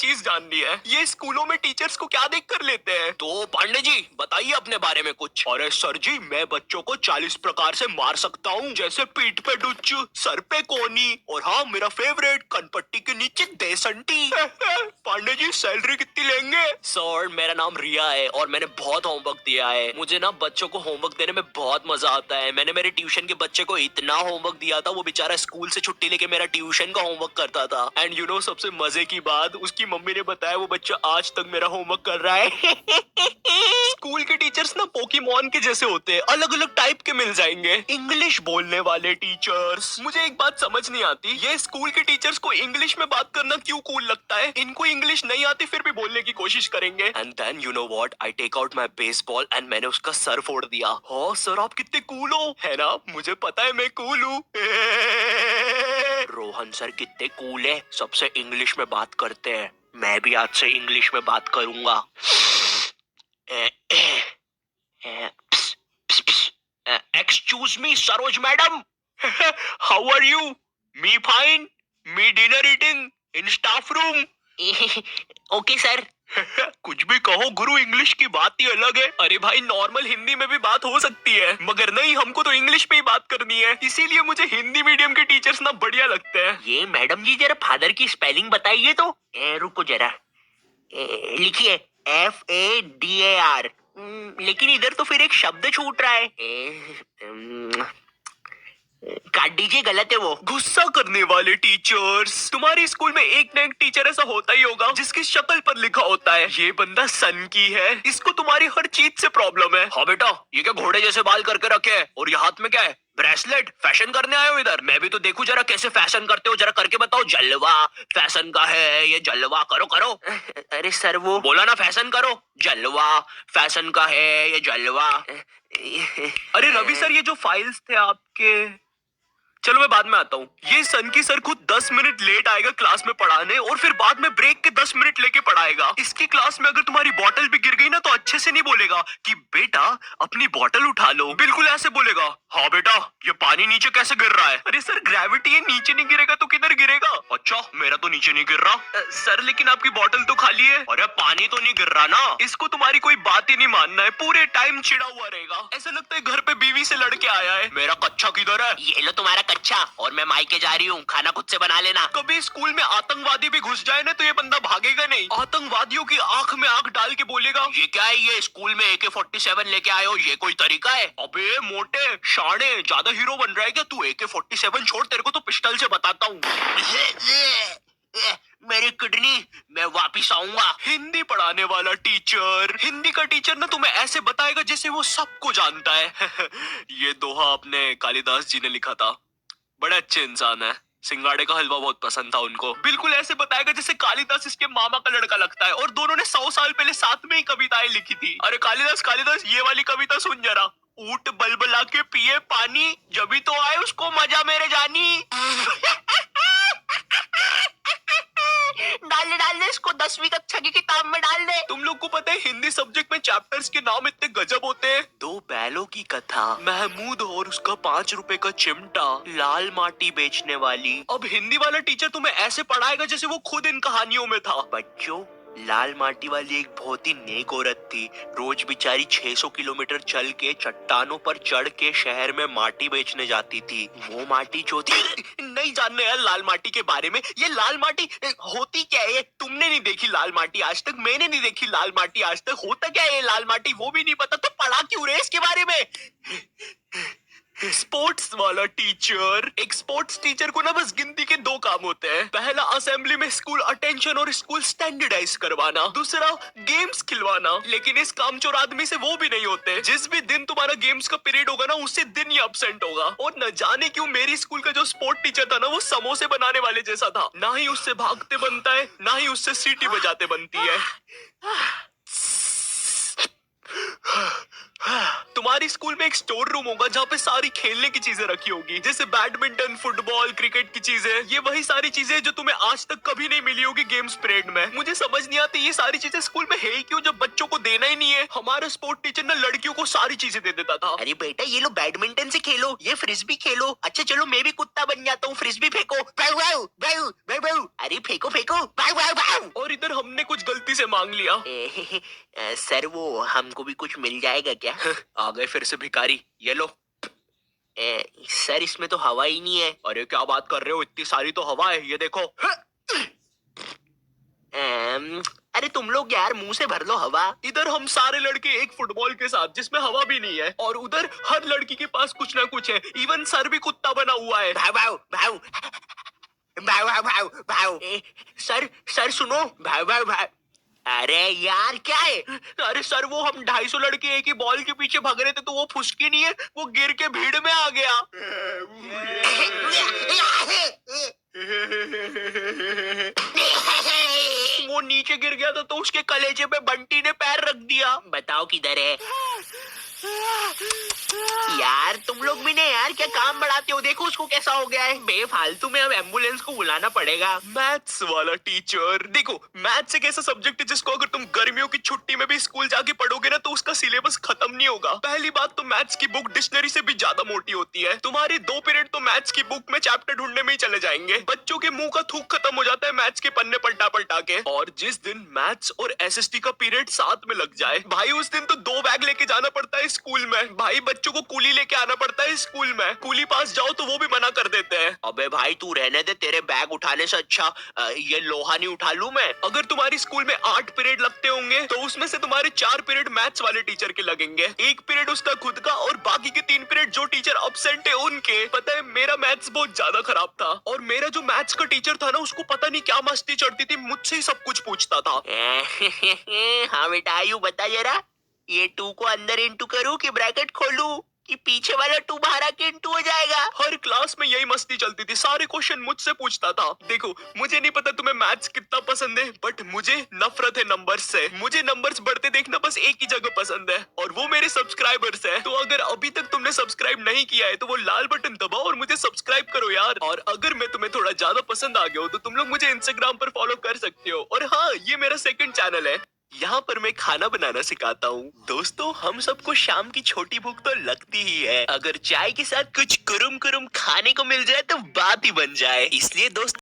चीज जाननी है, ये स्कूलों में टीचर्स को क्या देख कर लेते हैं? तो पांडे जी बताइए अपने बारे में कुछ। अरे सर जी, मैं बच्चों को 40 प्रकार से मार सकता हूँ, जैसे पीठ पे डुच्च, सर पे कोनी, और हाँ मेरा फेवरेट, कनपट्टी के नीचे देसंटी। पांडे जी सैलरी कितनी लेंगे? सर मेरा नाम रिया है और मैंने बहुत होमवर्क दिया है। मुझे ना बच्चों को होमवर्क देने में बहुत मजा आता है। मैंने मेरे ट्यूशन के बच्चे को इतना होमवर्क दिया था, वो बेचारा स्कूल से छुट्टी लेके मेरा ट्यूशन का होमवर्क करता था। एंड यू नो सबसे मजे की बात, उसकी मम्मी ने बताया वो बच्चा आज तक मेरा होमवर्क कर रहा है। स्कूल के टीचर्स ना पोकेमॉन के जैसे होते हैं, अलग अलग टाइप के मिल जाएंगे। इंग्लिश बोलने वाले टीचर्स। मुझे एक बात समझ नहीं आती, ये स्कूल के टीचर्स को इंग्लिश में बात करना क्यों कूल लगता है? इनको इंग्लिश नहीं आती फिर भी बोलने की कोशिश करेंगे। And then you know what, I take out my baseball and मैंने उसका सर फोड़ दिया। हाँ सर आप कितने कूल हो, है ना? मुझे पता है मैं कूल हूँ। रोहन सर कितने कूल है, सबसे इंग्लिश में बात करते हैं। मैं भी आज से इंग्लिश में बात करूंगा। Excuse me, Saroj madam. How are you? Me fine. Me dinner eating in staff room. Okay sir. कुछ भी कहो गुरु, इंग्लिश की बात ही अलग है। अरे भाई नॉर्मल हिंदी में भी बात हो सकती है, मगर नहीं, हमको तो इंग्लिश में ही बात करनी है। इसीलिए मुझे हिंदी मीडियम के टीचर्स ना बढ़िया लगते हैं। ये मैडम जी जरा फादर की स्पेलिंग बताइए तो। रुको जरा, लिखिए FADAR। लेकिन इधर तो फिर एक शब्द छूट रहा है। काट दीजिए, गलत है वो। गुस्सा करने वाले टीचर्स। तुम्हारी स्कूल में एक ना एक टीचर ऐसा होता ही होगा जिसकी शक्ल पर लिखा होता है ये बंदा सन की है, इसको तुम्हारी हर चीज से प्रॉब्लम है। हाँ बेटा, ये क्या घोड़े जैसे बाल करके रखे हैं, और ये हाथ में क्या है? ब्रेसलेट। फैशन करने आए हो इधर? मैं भी तो देखूं जरा कैसे फैशन करते हो, जरा करके बताओ। जलवा फैशन का है ये, जलवा करो करो। अरे सर वो बोला ना फैशन करो। जलवा फैशन का है ये, जलवा। अरे रवि सर, ये जो फाइल्स थे आपके, चलो मैं बाद में आता हूँ। ये सन की सर खुद 10 मिनट लेट आएगा क्लास में पढ़ाने, और फिर बाद में ब्रेक के 10 मिनट लेके पढ़ाएगा। इसकी क्लास में अगर तुम्हारी बॉटल भी गिर गई ना, तो अच्छे से नहीं बोलेगा कि बेटा अपनी बॉटल उठा लो, बिल्कुल ऐसे बोलेगा, हाँ बेटा ये पानी नीचे कैसे गिर रहा है? अरे सर ग्रेविटी है, नीचे नहीं गिरेगा तो किधर गिरेगा? अच्छा मेरा तो नीचे नहीं गिर रहा। सर लेकिन आपकी बॉटल तो खाली है। अरे पानी तो नहीं गिर रहा ना। इसको तुम्हारी कोई बात ही नहीं मानना है, पूरे टाइम चिड़ा हुआ रहेगा, ऐसा लगता है घर पे बीवी से लड़के आया है। मेरा कच्चा किधर है? ये लो तुम्हारा अच्छा, और मैं मायके जा रही हूँ, खाना खुद से बना लेना। कभी स्कूल में आतंकवादी भी घुस जाए ना तो ये बंदा भागेगा नहीं, आतंकवादियों की आंख में आंख डाल के बोलेगा, ये क्या है, ये स्कूल में AK-47 लेके आए हो, ये कोई तरीका है? अबे मोटे शाणे, ज्यादा हीरो बन रहा है क्या तू? AK-47 छोड़, तेरे को तो पिस्टल से बताता हूँ। मेरी किडनी, मैं वापिस आऊंगा। हिंदी पढ़ाने वाला टीचर। हिंदी का टीचर ना तुम्हें ऐसे बताएगा जैसे वो सबको जानता है। ये दोहा अपने कालिदास जी ने लिखा था, बड़े अच्छे इंसान है। सिंगाड़े का हलवा बहुत पसंद था उनको। बिल्कुल ऐसे बताएगा जैसे कालिदास इसके मामा का लड़का लगता है, और दोनों ने 100 साल पहले साथ में ही कविताएं लिखी थी। अरे कालिदास कालिदास, ये वाली कविता सुन जरा। ऊंट बलबला के पिए पानी, जब तो आए उसको मजा मेरे जानी। डाल दे इसको 10वीं कक्षा की किताब में डाल दे। तुम लोग को पता है हिंदी सब्जेक्ट में चैप्टर्स के नाम इतने गजब होते हैं। 2 बैलों की कथा, महमूद और उसका 5 रुपए का चिमटा, लाल माटी बेचने वाली। अब हिंदी वाला टीचर तुम्हें ऐसे पढ़ाएगा जैसे वो खुद इन कहानियों में था। बच्चों, लाल माटी वाली एक बहुत ही नेक औरत थी। रोज बेचारी 600 किलोमीटर चल के चट्टानों पर चढ़ के शहर में माटी बेचने जाती थी। वो माटी जो थी, नहीं जानने यार लाल माटी के बारे में। ये लाल माटी होती क्या है? तुमने नहीं देखी लाल माटी आज तक, मैंने नहीं देखी लाल माटी आज तक। होता क्या है ये लाल माटी, वो भी नहीं पता, तो पढ़ा क्यों रहे इसके बारे में? स्पोर्ट्स वाला टीचर। एक स्पोर्ट्स टीचर को ना बस गिनती के 2 काम होते हैं। पहला असेंबली में स्कूल अटेंशन और स्कूल स्टैंडर्डाइज करवाना, दूसरा गेम्स खिलवाना। लेकिन इस कामचोर आदमी से वो भी नहीं होते। जिस भी दिन तुम्हारा गेम्स का पीरियड होगा ना, उसी दिन ही एब्सेंट होगा। और न जाने क्यों मेरी स्कूल का जो स्पोर्ट टीचर था ना, वो समोसे बनाने वाले जैसा था। ना ही उससे भागते बनता है, ना ही उससे सीटी बजाते बनती है। तुम्हारी स्कूल में एक स्टोर रूम होगा जहाँ पे सारी खेलने की चीजें रखी होगी, जैसे बैडमिंटन, फुटबॉल, क्रिकेट की चीजें। ये वही सारी चीजें जो तुम्हें आज तक कभी नहीं मिली होगी गेम्स पीरियड में। मुझे समझ नहीं आती ये सारी चीजें स्कूल में है ही क्यों, जब बच्चों को देना ही नहीं है। हमारा स्पोर्ट टीचर ना लड़कियों को सारी चीजें दे देता था। अरे बेटा ये लो बैडमिंटन से खेलो, ये फ्रिस्बी खेलो। अच्छा चलो मैं भी कुत्ता बन जाता हूँ, फ्रिस्बी फेंको। अरे फेंको फेंको, भाग भाग भाग। और इधर हमने कुछ गलती से मांग लिया। सर वो हमको भी कुछ मिल जाएगा क्या? आ गए फिर से भिखारी, ये लो। सर इसमें तो हवा ही नहीं है। अरे क्या बात कर रहे हो, इतनी सारी तो हवा है, ये देखो। अरे तुम लोग यार मुंह से भर लो हवा। इधर हम सारे लड़के एक फुटबॉल के साथ जिसमें हवा भी नहीं है, और उधर हर लड़की के पास कुछ ना कुछ है। इवन सर भी कुत्ता बना हुआ है। भाव भाव भाव भाव भाव भाव भाव। सर सर सुनो, भाव भाव भाव। अरे यार क्या है? अरे सर वो हम 250 लड़के एक ही बॉल के पीछे भाग रहे थे, तो वो फुसकी नहीं है, वो गिर के भीड़ में आ गया। वो नीचे गिर गया था, तो उसके कलेजे पे बंटी ने पैर रख दिया। बताओ किधर है? यार तुम लोग भी ने यार क्या काम बढ़ाते हो, देखो उसको कैसा हो गया है। बेफालतू में अब एम्बुलेंस को बुलाना पड़ेगा। मैथ्स वाला टीचर, देखो मैथ्स एक ऐसा सब्जेक्ट है जिसको अगर तुम गर्मियों की छुट्टी में भी स्कूल जाके पढ़ोगे ना, तो उसका सिलेबस खत्म नहीं होगा। पहली बात तो मैथ्स की बुक डिक्शनरी से भी ज्यादा मोटी होती है। तुम्हारी 2 पीरियड तो मैथ्स की बुक में चैप्टर ढूंढने में ही चले जाएंगे। बच्चों के मुंह का थूक खत्म हो जाता है मैथ्स के पन्ने पलटा पलटा के। और जिस दिन मैथ्स और एसएसटी का पीरियड साथ में लग जाए भाई, उस दिन तो 2 बैग लेके जाना पड़ता है स्कूल में। भाई बच्चों को कूली लेके आना पड़ता है स्कूल में। कूली पास जाओ तो वो भी मना कर देते हैं। अबे भाई तू रहने दे, तेरे बैग उठाने से अच्छा ये लोहा नहीं उठा लूं मैं। अगर तुम्हारी स्कूल में 8 पीरियड लगते होंगे, तो उसमें से तुम्हारे 4 पीरियड मैथ्स वाले टीचर के लगेंगे, 1 पीरियड उसका खुद का, और बाकी के 3 पीरियड जो टीचर एब्सेंट है उनके। पता है मेरा मैथ्स बहुत ज्यादा खराब था, और मेरा जो मैथ्स का टीचर था ना, उसको पता नहीं क्या मस्ती चढ़ती थी, मुझसे ही सब कुछ पूछता था। हाँ बेटा आयु बता जरा, ये 2 को अंदर इंटू करूं कि ब्रैकेट खोलूं, कि पीछे वाला 2 बाहर आके इंटू हो जाएगा। हर क्लास में यही मस्ती चलती थी, सारे क्वेश्चन मुझसे पूछता था। देखो मुझे नहीं पता तुम्हें मैथ्स कितना पसंद है, बट मुझे नफरत है नंबर्स से। मुझे नंबर्स बढ़ते देखना बस एक ही जगह पसंद है, और वो मेरे सब्सक्राइबर्स है। तो अगर अभी तक तुमने सब्सक्राइब नहीं किया है, तो वो लाल बटन दबाओ और मुझे सब्सक्राइब करो यार। और अगर मैं तुम्हें थोड़ा ज्यादा पसंद आ गया हो, तो तुम लोग मुझे इंस्टाग्राम पर फॉलो कर सकते हो। और हाँ, ये मेरा सेकंड चैनल है, यहाँ पर मैं खाना बनाना सिखाता हूँ। दोस्तों हम सबको शाम की छोटी भूख तो लगती ही है, अगर चाय के साथ कुछ कुरुम कुरुम खाने को मिल जाए तो बात ही बन जाए। इसलिए दोस्तों